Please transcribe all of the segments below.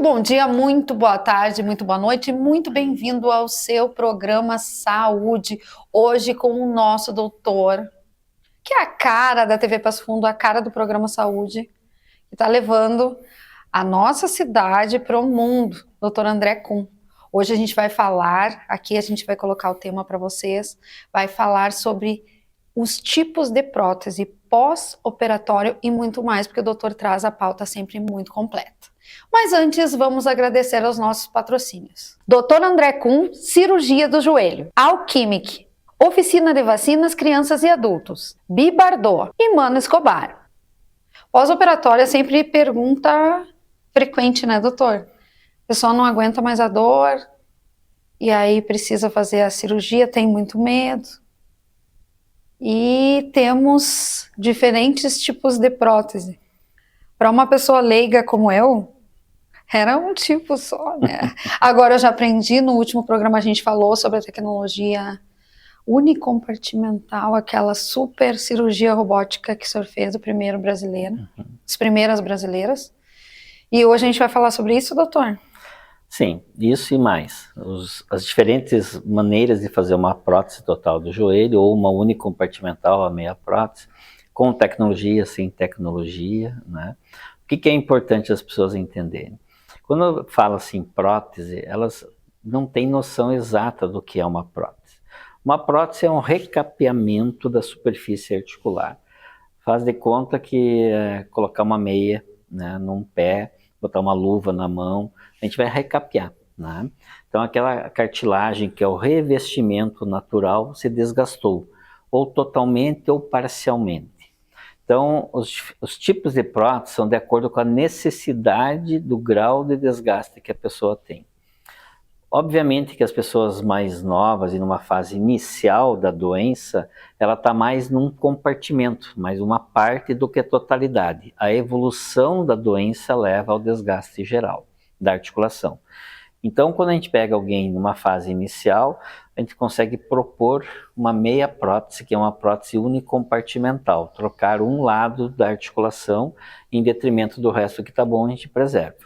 bom dia, muito boa tarde, muito boa noite, muito bem-vindo ao seu programa Saúde, hoje com o nosso doutor, que é a cara da TV Passo Fundo, a cara do programa Saúde, que está levando a nossa cidade para o mundo, doutor André Kuhn. Hoje a gente vai falar, aqui a gente vai colocar o tema para vocês, vai falar sobre os tipos de prótese pós-operatório e muito mais, porque o doutor traz a pauta sempre muito completa. Mas antes, vamos agradecer aos nossos patrocínios. Dr. André Kuhn, cirurgia do joelho. Alquimic, oficina de vacinas, crianças e adultos. Bibardot e Mano Escobar. Pós-operatório é sempre pergunta frequente, né, doutor? O pessoal não aguenta mais a dor, e aí precisa fazer a cirurgia, tem muito medo. E temos diferentes tipos de prótese. Para uma pessoa leiga como eu, era um tipo só, né? Agora eu já aprendi, no último programa a gente falou sobre a tecnologia unicompartimental, aquela super cirurgia robótica que o senhor fez, o primeiro brasileiro, as primeiras brasileiras. E hoje a gente vai falar sobre isso, doutor? Sim, isso e mais. As diferentes maneiras de fazer uma prótese total do joelho ou uma unicompartimental, a meia prótese, com tecnologia, sem tecnologia, né? O que é importante as pessoas entenderem? Quando eu falo assim prótese, elas não têm noção exata do que é uma prótese. Uma prótese é um recapeamento da superfície articular. Faz de conta que colocar uma meia, né, num pé, botar uma luva na mão, a gente vai recapear, né? Então aquela cartilagem que é o revestimento natural se desgastou, ou totalmente ou parcialmente. Então, os tipos de prótese são de acordo com a necessidade do grau de desgaste que a pessoa tem. Obviamente que as pessoas mais novas e numa fase inicial da doença, ela está mais num compartimento, mais uma parte do que a totalidade. A evolução da doença leva ao desgaste geral da articulação. Então, quando a gente pega alguém numa fase inicial, a gente consegue propor uma meia prótese, que é uma prótese unicompartimental, trocar um lado da articulação em detrimento do resto que está bom, a gente preserva.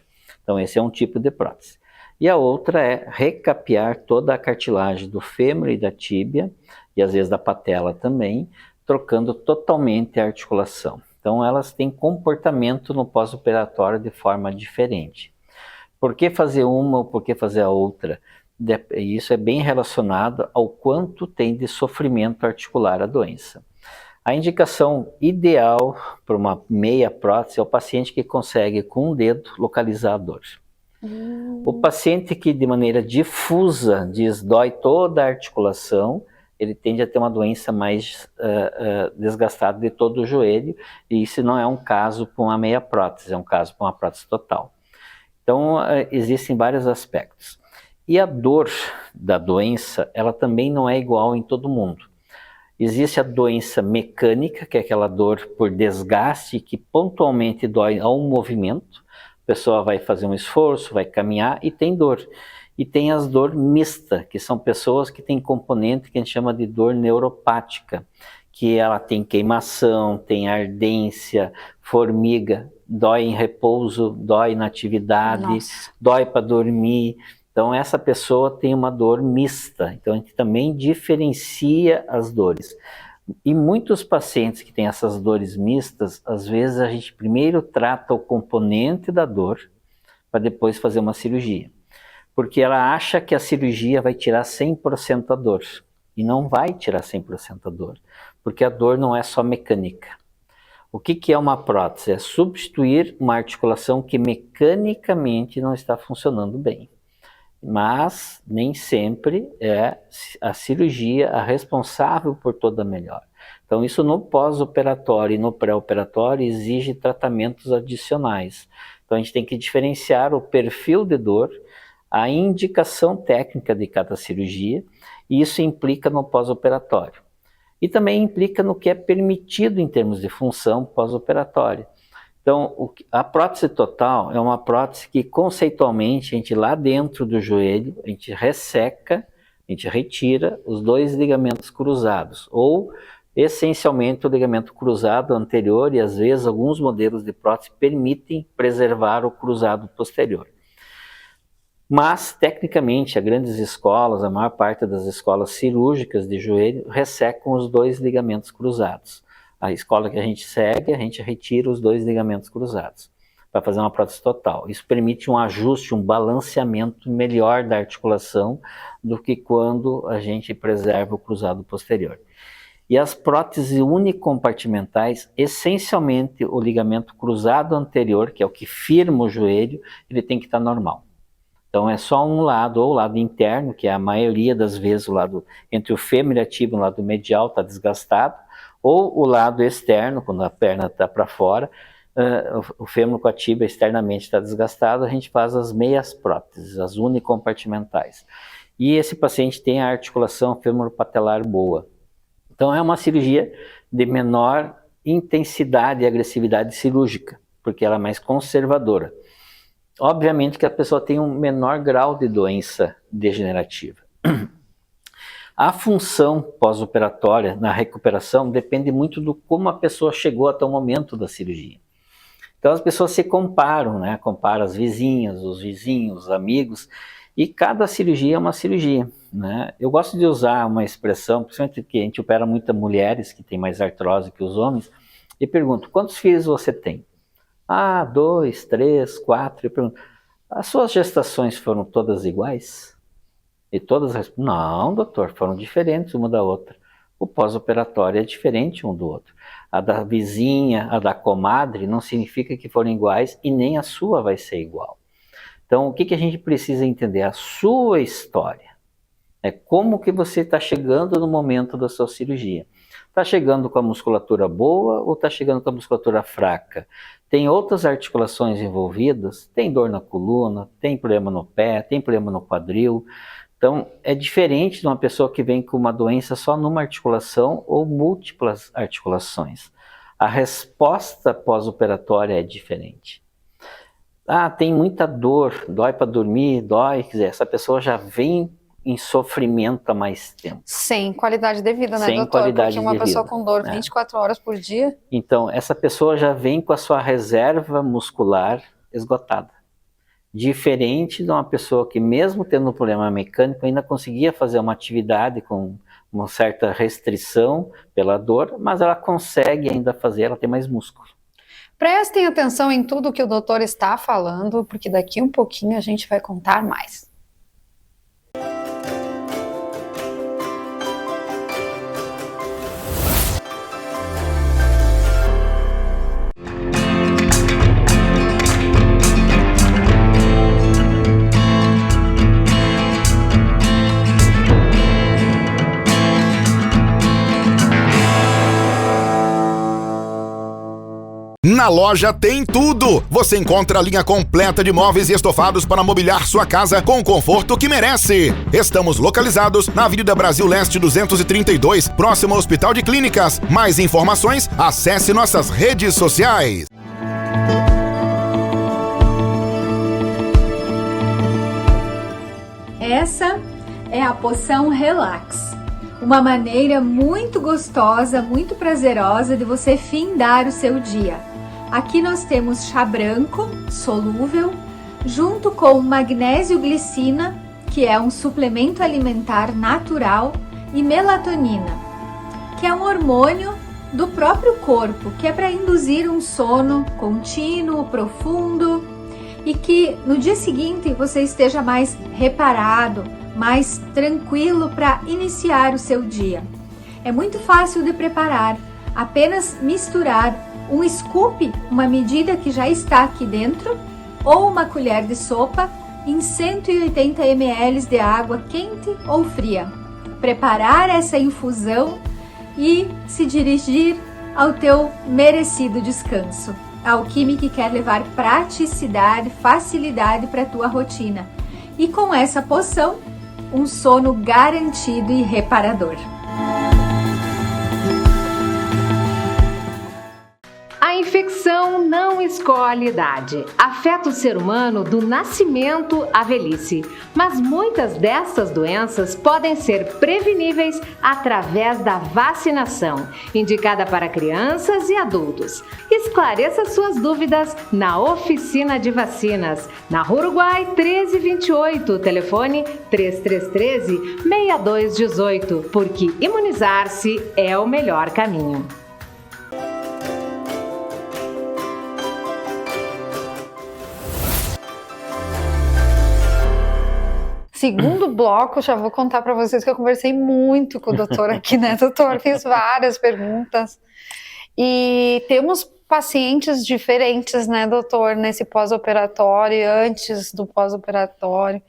Então, esse é um tipo de prótese. E a outra é recapear toda a cartilagem do fêmur e da tíbia, e às vezes da patela também, trocando totalmente a articulação. Então, elas têm comportamento no pós-operatório de forma diferente. Por que fazer uma ou por que fazer a outra? Isso é bem relacionado ao quanto tem de sofrimento articular a doença. A indicação ideal para uma meia prótese é o paciente que consegue com um dedo localizar a dor. O paciente que de maneira difusa diz dói toda a articulação, ele tende a ter uma doença mais desgastada de todo o joelho, e isso não é um caso para uma meia prótese, é um caso para uma prótese total. Então, existem vários aspectos. E a dor da doença, ela também não é igual em todo mundo. Existe a doença mecânica, que é aquela dor por desgaste, que pontualmente dói ao movimento. A pessoa vai fazer um esforço, vai caminhar e tem dor. E tem as dor mista, que são pessoas que têm componente que a gente chama de dor neuropática, que ela tem queimação, tem ardência, formiga, dói em repouso, dói na atividade, dói para dormir. Então essa pessoa tem uma dor mista, então a gente também diferencia as dores. E muitos pacientes que têm essas dores mistas, às vezes a gente primeiro trata o componente da dor, para depois fazer uma cirurgia. Porque ela acha que a cirurgia vai tirar 100% a dor, e não vai tirar 100% a dor, porque a dor não é só mecânica. O que é uma prótese? É substituir uma articulação que mecanicamente não está funcionando bem. Mas nem sempre é a cirurgia a responsável por toda a melhora. Então isso no pós-operatório e no pré-operatório exige tratamentos adicionais. Então a gente tem que diferenciar o perfil de dor, a indicação técnica de cada cirurgia, e isso implica no pós-operatório. E também implica no que é permitido em termos de função pós-operatória. Então, a prótese total é uma prótese que conceitualmente a gente lá dentro do joelho, a gente resseca, a gente retira os dois ligamentos cruzados, ou essencialmente o ligamento cruzado anterior, e às vezes alguns modelos de prótese permitem preservar o cruzado posterior. Mas, tecnicamente, as grandes escolas, a maior parte das escolas cirúrgicas de joelho, ressecam os 2 ligamentos cruzados. A escola que a gente segue, a gente retira os 2 ligamentos cruzados para fazer uma prótese total. Isso permite um ajuste, um balanceamento melhor da articulação do que quando a gente preserva o cruzado posterior. E as próteses unicompartimentais, essencialmente o ligamento cruzado anterior, que é o que firma o joelho, ele tem que estar normal. Então é só um lado, ou o lado interno, que é a maioria das vezes o lado entre o fêmur e a tíbia, o lado medial está desgastado, ou o lado externo, quando a perna está para fora, o fêmur com a tíbia externamente está desgastado, a gente faz as meias próteses, as unicompartimentais. E esse paciente tem a articulação fêmur-patelar boa. Então é uma cirurgia de menor intensidade e agressividade cirúrgica, porque ela é mais conservadora. Obviamente que a pessoa tem um menor grau de doença degenerativa. A função pós-operatória na recuperação depende muito do como a pessoa chegou até o momento da cirurgia. Então as pessoas se comparam, né? Comparam as vizinhas, os vizinhos, os amigos, e cada cirurgia é uma cirurgia, né? Eu gosto de usar uma expressão, principalmente que a gente opera muitas mulheres que têm mais artrose que os homens, e pergunto, quantos filhos você tem? 2, 3, 4, eu pergunto, as suas gestações foram todas iguais? E todas respondem, não, doutor, foram diferentes uma da outra. O pós-operatório é diferente um do outro. A da vizinha, a da comadre, não significa que foram iguais e nem a sua vai ser igual. Então, o que a gente precisa entender? A sua história. É como que você está chegando no momento da sua cirurgia. Está chegando com a musculatura boa ou está chegando com a musculatura fraca? Tem outras articulações envolvidas? Tem dor na coluna, tem problema no pé, tem problema no quadril. Então, é diferente de uma pessoa que vem com uma doença só numa articulação ou múltiplas articulações. A resposta pós-operatória é diferente. Tem muita dor, dói para dormir, dói, quer dizer, essa pessoa já vem em sofrimento há mais tempo. Sem qualidade de vida, né, Sem doutor? qualidade Porque uma de pessoa vida, com dor 24 horas por dia... Então, essa pessoa já vem com a sua reserva muscular esgotada. Diferente de uma pessoa que, mesmo tendo um problema mecânico, ainda conseguia fazer uma atividade com uma certa restrição pela dor, mas ela consegue ainda fazer, ela tem mais músculo. Prestem atenção em tudo que o doutor está falando, porque daqui um pouquinho a gente vai contar mais. Na loja tem tudo! Você encontra a linha completa de móveis e estofados para mobiliar sua casa com o conforto que merece. Estamos localizados na Avenida Brasil Leste 232, próximo ao Hospital de Clínicas. Mais informações, acesse nossas redes sociais. Essa é a poção Relax. Uma maneira muito gostosa, muito prazerosa de você findar o seu dia. Aqui nós temos chá branco, solúvel, junto com magnésio glicina, que é um suplemento alimentar natural, e melatonina, que é um hormônio do próprio corpo, que é para induzir um sono contínuo, profundo, e que no dia seguinte você esteja mais reparado, mais tranquilo para iniciar o seu dia. É muito fácil de preparar, apenas misturar um scoop, uma medida que já está aqui dentro, ou uma colher de sopa em 180 ml de água quente ou fria. Preparar essa infusão e se dirigir ao teu merecido descanso. A Alquimic quer levar praticidade, facilidade para a tua rotina. E com essa poção, um sono garantido e reparador. A infecção não escolhe idade. Afeta o ser humano do nascimento à velhice. Mas muitas destas doenças podem ser preveníveis através da vacinação, indicada para crianças e adultos. Esclareça suas dúvidas na Oficina de Vacinas, na Rua Uruguai 1328, telefone 3313-6218, porque imunizar-se é o melhor caminho. Segundo bloco, já vou contar para vocês que eu conversei muito com o doutor aqui, né, doutor? Fiz várias perguntas. E temos pacientes diferentes, né, doutor, nesse pós-operatório, antes do pós-operatório.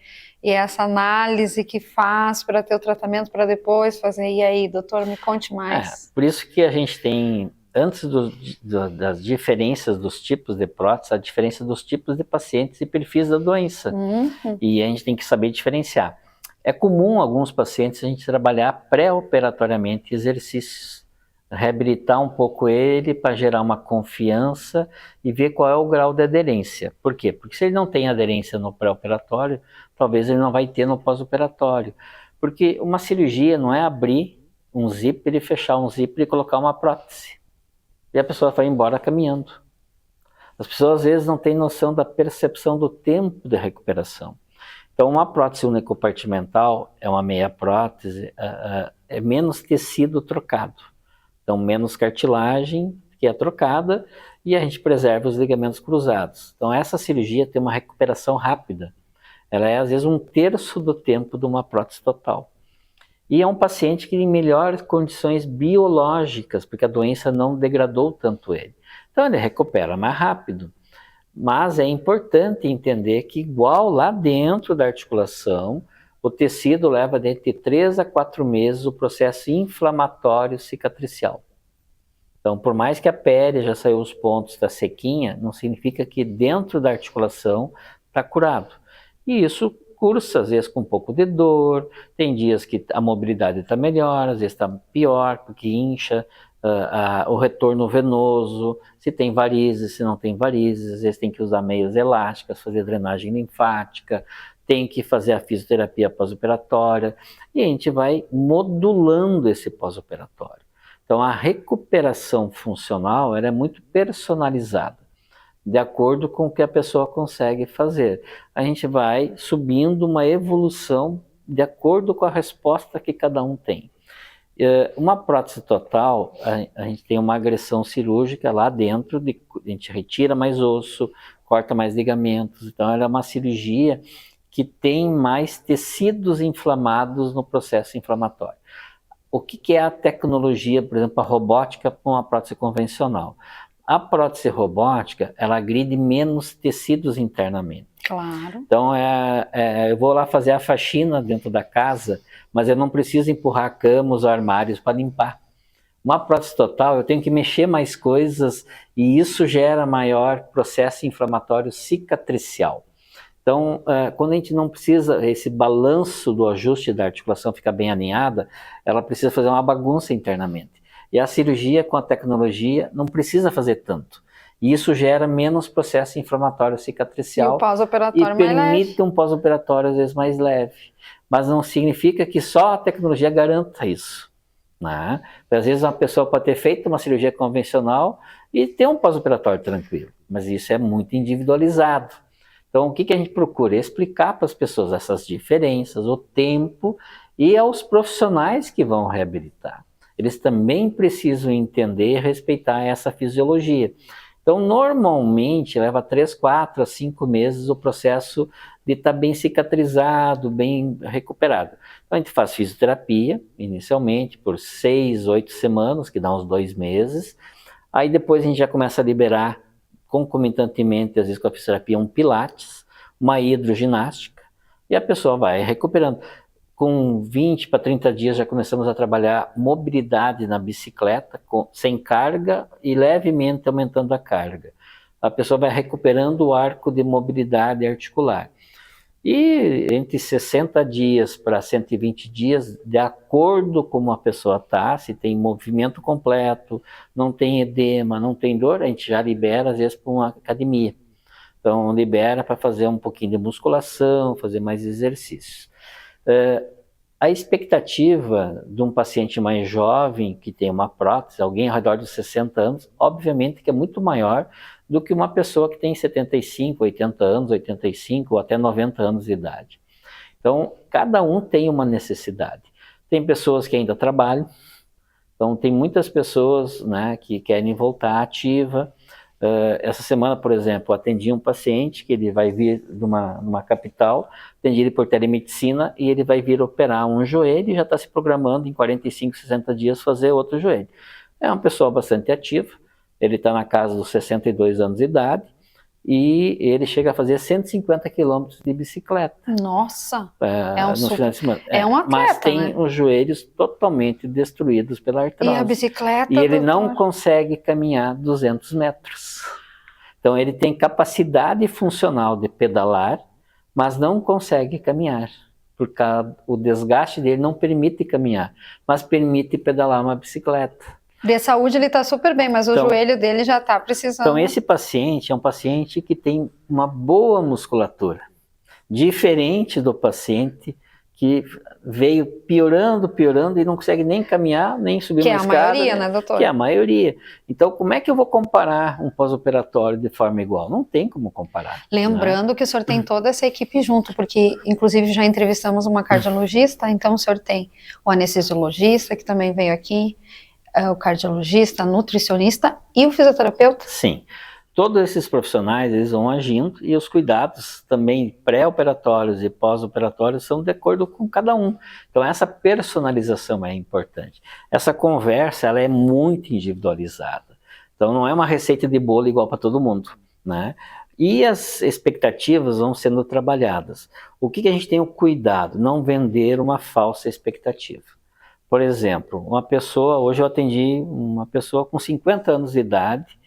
E essa análise que faz para ter o tratamento para depois fazer. E aí, doutor, me conte mais. Por isso que a gente tem, antes das diferenças dos tipos de prótese, a diferença dos tipos de pacientes e perfis da doença. E a gente tem que saber diferenciar. É comum alguns pacientes a gente trabalhar pré-operatoriamente exercícios, reabilitar um pouco ele para gerar uma confiança e ver qual é o grau de aderência. Por quê? Porque se ele não tem aderência no pré-operatório, talvez ele não vai ter no pós-operatório. Porque uma cirurgia não é abrir um zíper e fechar um zíper e colocar uma prótese. E a pessoa vai embora caminhando. As pessoas às vezes não têm noção da percepção do tempo de recuperação. Então uma prótese unicompartimental é uma meia prótese, é menos tecido trocado. Então menos cartilagem que é trocada e a gente preserva os ligamentos cruzados. Então essa cirurgia tem uma recuperação rápida. Ela é às vezes 1/3 do tempo de uma prótese total. E é um paciente que tem melhores condições biológicas, porque a doença não degradou tanto ele. Então ele recupera mais rápido. Mas é importante entender que igual lá dentro da articulação, o tecido leva de 3 a 4 meses o processo inflamatório cicatricial. Então, por mais que a pele já saiu os pontos, está sequinha, não significa que dentro da articulação está curado. E isso cursa, às vezes com um pouco de dor, tem dias que a mobilidade está melhor, às vezes está pior, porque incha, o retorno venoso, se tem varizes, se não tem varizes, às vezes tem que usar meias elásticas, fazer drenagem linfática, tem que fazer a fisioterapia pós-operatória, e a gente vai modulando esse pós-operatório. Então a recuperação funcional ela é muito personalizada, de acordo com o que a pessoa consegue fazer. A gente vai subindo uma evolução de acordo com a resposta que cada um tem. Uma prótese total, a gente tem uma agressão cirúrgica lá dentro, a gente retira mais osso, corta mais ligamentos, então ela é uma cirurgia que tem mais tecidos inflamados no processo inflamatório. O que é a tecnologia, por exemplo, a robótica com a prótese convencional? A prótese robótica, ela agride menos tecidos internamente. Claro. Então, eu vou lá fazer a faxina dentro da casa, mas eu não preciso empurrar camas ou armários para limpar. Uma prótese total, eu tenho que mexer mais coisas e isso gera maior processo inflamatório cicatricial. Então, quando a gente não precisa, esse balanço do ajuste da articulação ficar bem alinhada, ela precisa fazer uma bagunça internamente. E a cirurgia com a tecnologia não precisa fazer tanto. E isso gera menos processo inflamatório cicatricial. E o pós-operatório e mais leve. permite um pós-operatório às vezes mais leve. Mas não significa que só a tecnologia garanta isso. Né? Às vezes uma pessoa pode ter feito uma cirurgia convencional e ter um pós-operatório tranquilo. Mas isso é muito individualizado. Então o que a gente procura? Explicar para as pessoas essas diferenças, o tempo e aos profissionais que vão reabilitar. Eles também precisam entender e respeitar essa fisiologia. Então, normalmente, leva 3, 4 a 5 meses o processo de estar bem cicatrizado, bem recuperado. Então, a gente faz fisioterapia, inicialmente, por 6, 8 semanas, que dá uns 2 meses. Aí, depois, a gente já começa a liberar, concomitantemente, às vezes com a fisioterapia, um pilates, uma hidroginástica, e a pessoa vai recuperando. Com 20 para 30 dias já começamos a trabalhar mobilidade na bicicleta, sem carga e levemente aumentando a carga. A pessoa vai recuperando o arco de mobilidade articular. E entre 60 dias para 120 dias, de acordo com como a pessoa está, se tem movimento completo, não tem edema, não tem dor, a gente já libera às vezes para uma academia. Então libera para fazer um pouquinho de musculação, fazer mais exercícios. A expectativa de um paciente mais jovem que tem uma prótese, alguém ao redor dos 60 anos, obviamente que é muito maior do que uma pessoa que tem 75, 80 anos, 85 ou até 90 anos de idade. Então, cada um tem uma necessidade. Tem pessoas que ainda trabalham, então tem muitas pessoas, né, que querem voltar ativa. Essa semana, por exemplo, atendi um paciente que ele vai vir de uma capital, atendi ele por telemedicina e ele vai vir operar um joelho e já está se programando em 45, 60 dias fazer outro joelho. É uma pessoa bastante ativa, ele está na casa dos 62 anos de idade e ele chega a fazer 150 quilômetros de bicicleta. Nossa! No final de semana. É um atleta, mas tem, né? Os joelhos totalmente destruídos pela artrose. E a bicicleta, E ele doutor? não consegue caminhar 200 metros. Então ele tem capacidade funcional de pedalar, mas não consegue caminhar. Porque o desgaste dele não permite caminhar, mas permite pedalar uma bicicleta. De saúde ele está super bem, mas o Então, joelho dele já está precisando. Então esse paciente é um paciente que tem uma boa musculatura, diferente do paciente que veio piorando e não consegue nem caminhar, nem subir uma escada. Que é a maioria, né, doutor? Que é a maioria. Então, como é que eu vou comparar um pós-operatório de forma igual? Não tem como comparar. Lembrando, né, que o senhor tem toda essa equipe junto, porque, inclusive, já entrevistamos uma cardiologista, então o senhor tem o anestesiologista, que também veio aqui, o cardiologista, nutricionista e o fisioterapeuta? Sim. Todos esses profissionais, eles vão agindo e os cuidados também pré-operatórios e pós-operatórios são de acordo com cada um. Então essa personalização é importante. Essa conversa, ela é muito individualizada. Então não é uma receita de bolo igual para todo mundo, né? E as expectativas vão sendo trabalhadas. O que a gente tem o cuidado? Não vender uma falsa expectativa. Por exemplo, hoje eu atendi uma pessoa com 50 anos de idade,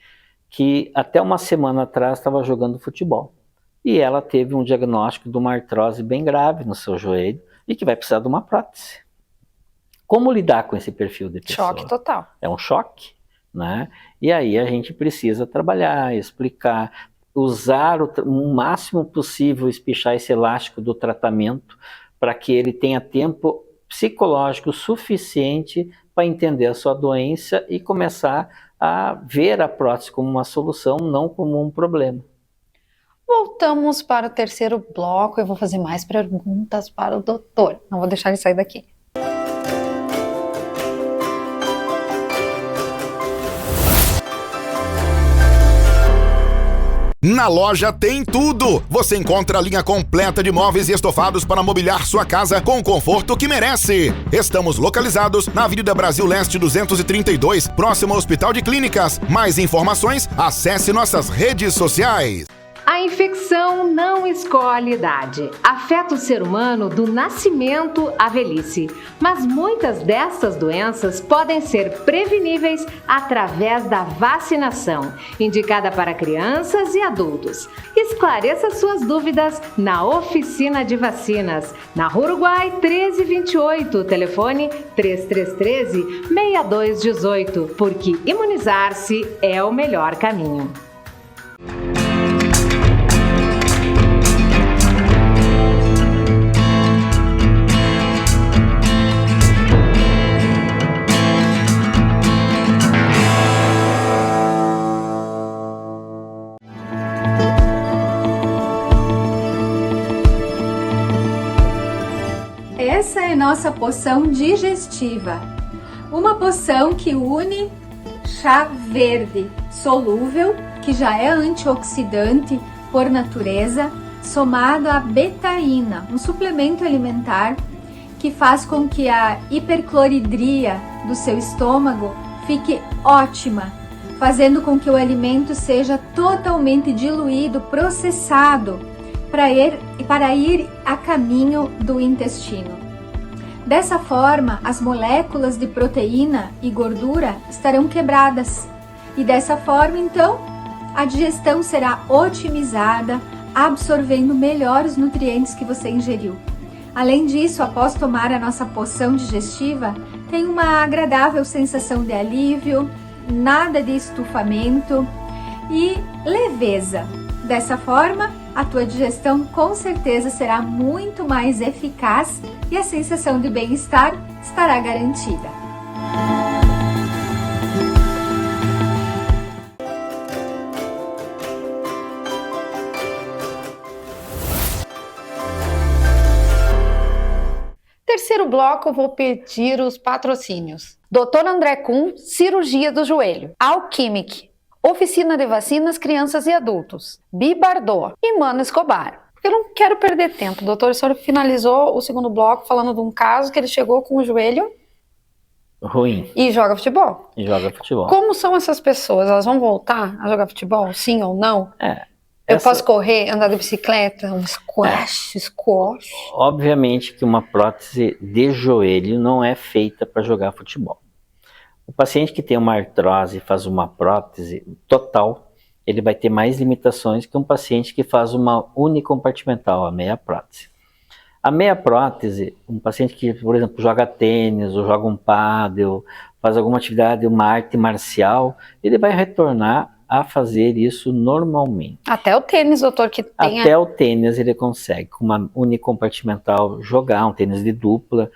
que até uma semana atrás estava jogando futebol. E ela teve um diagnóstico de uma artrose bem grave no seu joelho e que vai precisar de uma prótese. Como lidar com esse perfil de pessoa? Choque total. É um choque, né? E aí a gente precisa trabalhar, explicar, usar o máximo possível, espichar esse elástico do tratamento para que ele tenha tempo psicológico suficiente para entender a sua doença e começar a ver a prótese como uma solução, não como um problema. Voltamos para o terceiro bloco. Eu vou fazer mais perguntas para o doutor. Não vou deixar ele sair daqui. Na loja tem tudo! Você encontra a linha completa de móveis e estofados para mobiliar sua casa com o conforto que merece. Estamos localizados na Avenida Brasil Leste 232, próximo ao Hospital de Clínicas. Mais informações, acesse nossas redes sociais. A infecção não escolhe idade. Afeta o ser humano do nascimento à velhice. Mas muitas dessas doenças podem ser preveníveis através da vacinação, indicada para crianças e adultos. Esclareça suas dúvidas na Oficina de Vacinas, na Rua Uruguai 1328, telefone 3313-6218, porque imunizar-se é o melhor caminho. Essa é nossa poção digestiva, uma poção que une chá verde solúvel, que já é antioxidante por natureza, somado à betaína, um suplemento alimentar que faz com que a hipercloridria do seu estômago fique ótima, fazendo com que o alimento seja totalmente diluído, processado, para ir a caminho do intestino. Dessa forma, as moléculas de proteína e gordura estarão quebradas e dessa forma, então, a digestão será otimizada, absorvendo melhor os nutrientes que você ingeriu. Além disso, após tomar a nossa poção digestiva, tem uma agradável sensação de alívio, nada de estufamento e leveza. Dessa forma, a tua digestão com certeza será muito mais eficaz e a sensação de bem-estar estará garantida. Terceiro bloco, eu vou pedir os patrocínios. Dr. André Kuhn, cirurgia do joelho. Alquimic, oficina de vacinas, crianças e adultos. Bibardot e Mano Escobar. Eu não quero perder tempo, doutor. O senhor finalizou o segundo bloco falando de um caso que ele chegou com o joelho ruim e joga futebol. e joga futebol. Como são essas pessoas? Elas vão voltar a jogar futebol? Sim ou não? Eu posso correr, andar de bicicleta, um squash. Obviamente que uma prótese de joelho não é feita para jogar futebol. O paciente que tem uma artrose e faz uma prótese total, ele vai ter mais limitações que um paciente que faz uma unicompartimental, a meia prótese. A meia prótese, um paciente que, por exemplo, joga tênis ou joga um pádel, faz alguma atividade, uma arte marcial, ele vai retornar a fazer isso normalmente. Até o tênis, doutor, que tem... Até o tênis ele consegue, com uma unicompartimental, jogar um tênis de dupla.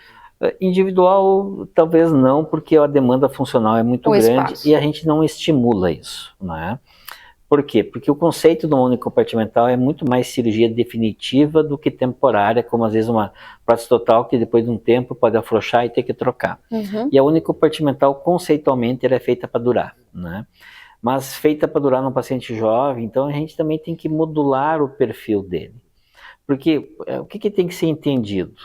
Individual, talvez não, porque a demanda funcional é muito grande e a gente não estimula isso, né? Por quê? Porque o conceito do unicompartimental é muito mais cirurgia definitiva do que temporária, como às vezes uma prótese total que depois de um tempo pode afrouxar e ter que trocar. E a unicompartimental, conceitualmente, ela é feita para durar, né? Mas feita para durar num paciente jovem, então a gente também tem que modular o perfil dele. Porque o que tem que ser entendido?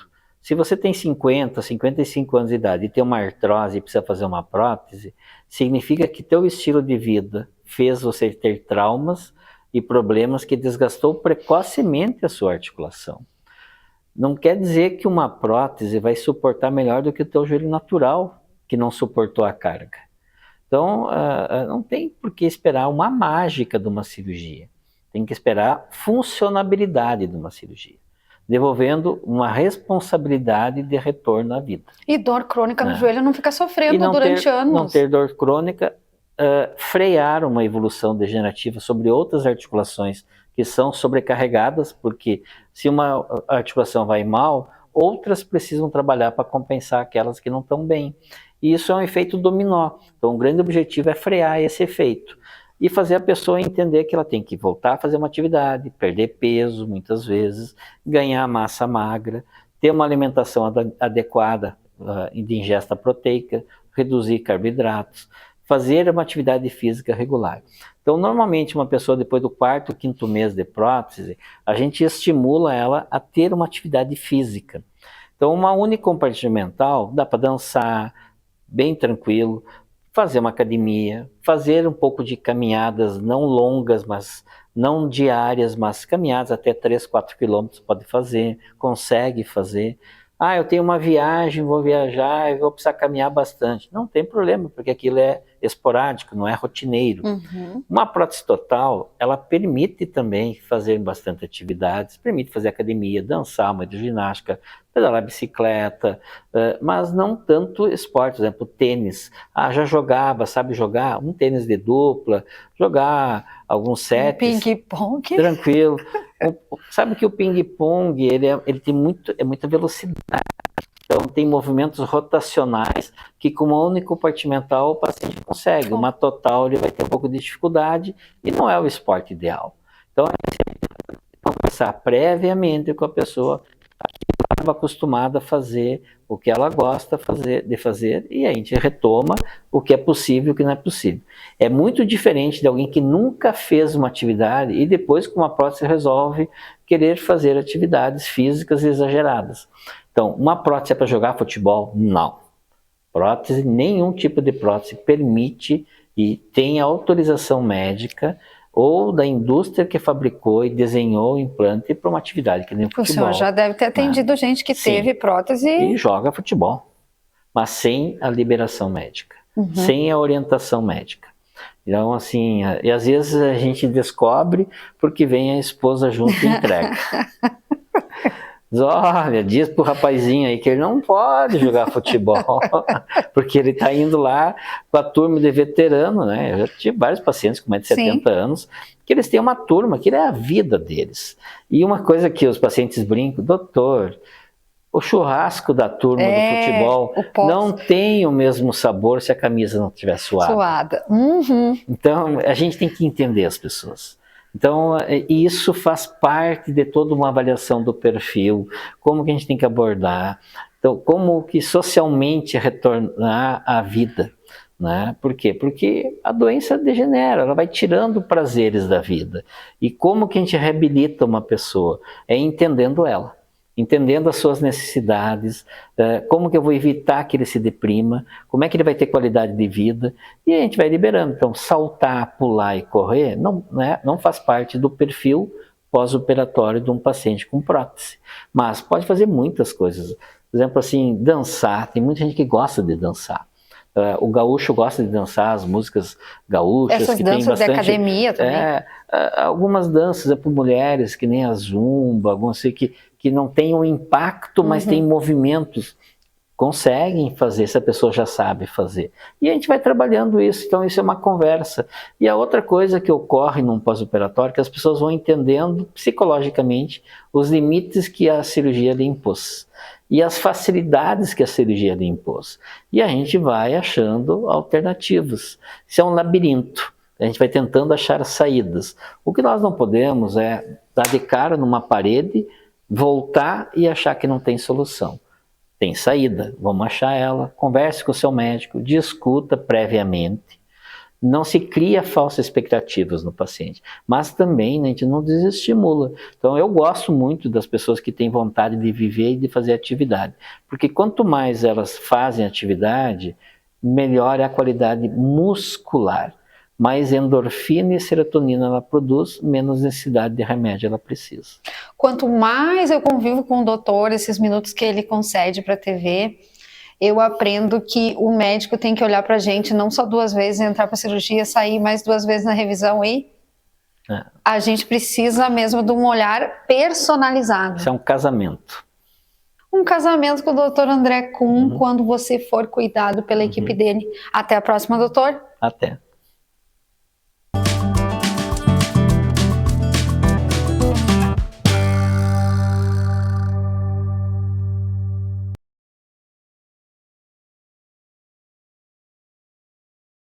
Se você tem 50, 55 anos de idade e tem uma artrose e precisa fazer uma prótese, significa que teu estilo de vida fez você ter traumas e problemas que desgastou precocemente a sua articulação. Não quer dizer que uma prótese vai suportar melhor do que o teu joelho natural, que não suportou a carga. Então, não tem por que esperar uma mágica de uma cirurgia. Tem que esperar funcionabilidade de uma cirurgia, devolvendo uma responsabilidade de retorno à vida. E dor crônica no joelho não fica sofrendo durante anos. Não ter dor crônica, frear uma evolução degenerativa sobre outras articulações que são sobrecarregadas, porque se uma articulação vai mal, outras precisam trabalhar para compensar aquelas que não estão bem. E isso é um efeito dominó. Então, o grande objetivo é frear esse efeito e fazer a pessoa entender que ela tem que voltar a fazer uma atividade, perder peso, muitas vezes, ganhar massa magra, ter uma alimentação adequada de ingesta proteica, reduzir carboidratos, fazer uma atividade física regular. Então, normalmente, uma pessoa depois do 4º, 5º mês de prótese, a gente estimula ela a ter uma atividade física. Então, uma unicompartimental dá para dançar, bem tranquilo, fazer uma academia, fazer um pouco de caminhadas não longas, mas não diárias, mas caminhadas até 3, 4 quilômetros pode fazer, consegue fazer. Eu tenho uma viagem, vou viajar, eu vou precisar caminhar bastante. Não tem problema, porque aquilo é esporádico, não é rotineiro. Uma prótese total, ela permite também fazer bastante atividades, permite fazer academia, dançar, uma hidroginástica, pedalar bicicleta, mas não tanto esporte, por exemplo, tênis. Já jogava, sabe jogar? Um tênis de dupla, jogar alguns sets. Ping-pong. Tranquilo. Sabe que o ping-pong, ele tem muita velocidade. Então, tem movimentos rotacionais que com uma unicompartimental o paciente consegue. Uma total, ele vai ter um pouco de dificuldade e não é o esporte ideal. Então, conversar previamente com a pessoa que estava acostumada a fazer o que ela gosta de fazer e a gente retoma o que é possível e o que não é possível. É muito diferente de alguém que nunca fez uma atividade e depois com uma prótese resolve querer fazer atividades físicas exageradas. Então, uma prótese é para jogar futebol? Não. Prótese, nenhum tipo de prótese permite e tem autorização médica ou da indústria que fabricou e desenhou o implante para uma atividade que nem futebol. O senhor já deve ter atendido gente que teve prótese e joga futebol, mas sem a liberação médica, sem a orientação médica. Então, assim, e às vezes a gente descobre porque vem a esposa junto e entrega. Olha, diz pro rapazinho aí que ele não pode jogar futebol, porque ele está indo lá com a turma de veterano, né? Eu já tive vários pacientes com mais de 70 anos, que eles têm uma turma, que é a vida deles. E uma coisa que os pacientes brincam, doutor, o churrasco da turma do futebol não tem o mesmo sabor se a camisa não estiver suada. Então, a gente tem que entender as pessoas. Então, isso faz parte de toda uma avaliação do perfil, como que a gente tem que abordar, então, como que socialmente retornar à vida, né? Por quê? Porque a doença degenera, ela vai tirando prazeres da vida. E como que a gente reabilita uma pessoa? É entendendo ela. Entendendo as suas necessidades, como que eu vou evitar que ele se deprima, como é que ele vai ter qualidade de vida, e a gente vai liberando. Então, saltar, pular e correr não faz parte do perfil pós-operatório de um paciente com prótese. Mas pode fazer muitas coisas. Por exemplo, assim, dançar, tem muita gente que gosta de dançar. O gaúcho gosta de dançar as músicas gaúchas. Essas que danças tem bastante, de academia também. Algumas danças para mulheres, que nem a zumba, algumas que não tem um impacto, mas tem movimentos, conseguem fazer, se a pessoa já sabe fazer. E a gente vai trabalhando isso, então isso é uma conversa. E a outra coisa que ocorre num pós-operatório, que as pessoas vão entendendo psicologicamente os limites que a cirurgia lhe impôs. E as facilidades que a cirurgia lhe impôs. E a gente vai achando alternativas. Isso é um labirinto. A gente vai tentando achar saídas. O que nós não podemos é dar de cara numa parede, voltar e achar que não tem solução. Tem saída, vamos achar ela, converse com o seu médico, discuta previamente. Não se cria falsas expectativas no paciente, mas também a gente não desestimula. Então eu gosto muito das pessoas que têm vontade de viver e de fazer atividade, porque quanto mais elas fazem atividade, melhor é a qualidade muscular. Mais endorfina e serotonina ela produz, menos necessidade de remédio ela precisa. Quanto mais eu convivo com o doutor, esses minutos que ele concede para a TV, eu aprendo que o médico tem que olhar para a gente não só 2 vezes, entrar para a cirurgia, sair mais 2 vezes na revisão e a gente precisa mesmo de um olhar personalizado. Isso é um casamento. Um casamento com o doutor André Kuhn, quando você for cuidado pela equipe dele. Até a próxima, doutor. Até.